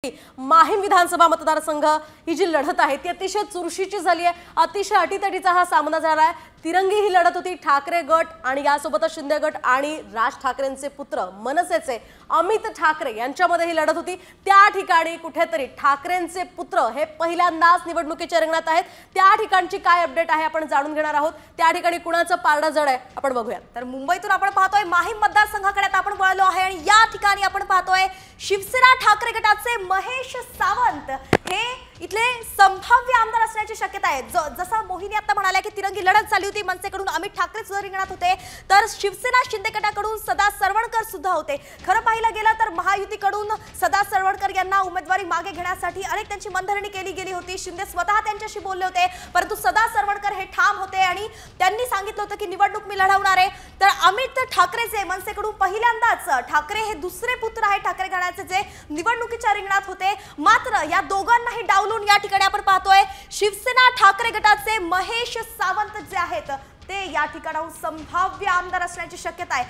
माहीम विधानसभा मतदारसंघ ही जी लढत आहे ती अतिशय चुरशीची झाली आहे। अतिशय अटीतटीचा हा सामना झाला आहे। तिरंगी ही लढत होती। ठाकरे गट आणि यासोबतच शिंदे गट आणि राज ठाकरेंचे पुत्र मनसेचे अमित ठाकरे यांच्यामध्ये ही लढत होती। त्या ठिकाणी कुठेतरी ठाकरेंचे पुत्र हे पहिल्यांदाच निवडणुकीच्या रिंगणात आहेत। त्या ठिकाणची काय अपडेट आहे आपण जाणून घेणार आहोत। त्या ठिकाणी कुणाचं पारडं जड आहे आपण बघूया। तर मुंबईतून आपण पाहतोय माहीम मतदारसंघाकडे आपण वळलो आहे आणि या ठिकाणी आपण पाहतोय शिवसेना ठाकरे गटाचे महेश सावंत हे इथले संभाव्य आमदार असण्याची शक्यता आहे। जसं मोहिनी आता म्हणाल्या की तिरंगी लढत झाली होती, मनसेकडून अमित ठाकरे सुद्धा रिंगणात होते, तर शिवसेना शिंदे गटाकडून सदा सरवणकर सुद्धा होते। खरं पाहिलं गेलं तर महायुतीकडून सदा सरवणकर यांना उमेदवारी मागे घेण्यासाठी अनेक त्यांची मनधरणी केली गेली होती। शिंदे स्वतः त्यांच्याशी बोलले होते, परंतु सदा सरवणकर हे ठाम होते आणि त्यांनी सांगितलं होतं की निवडणूक मी लढवणार आहे। तर अमित ठाकरेचे मनसेकडून पहिल्यांदाच ठाकरे हे दुसरे पुत्र आहेत ठाकरे घराण्याचे जे निवडणुकीच्या रिंगणात होते। मात्र या दोघांनाही डावलून या ठिकाणी आपण पाहतोय शिवसेना ठाकरे गटाचे महेश सावंत जे आहेत ते या ठिकाणाहून संभाव्य आमदार असण्याची शक्यता आहे।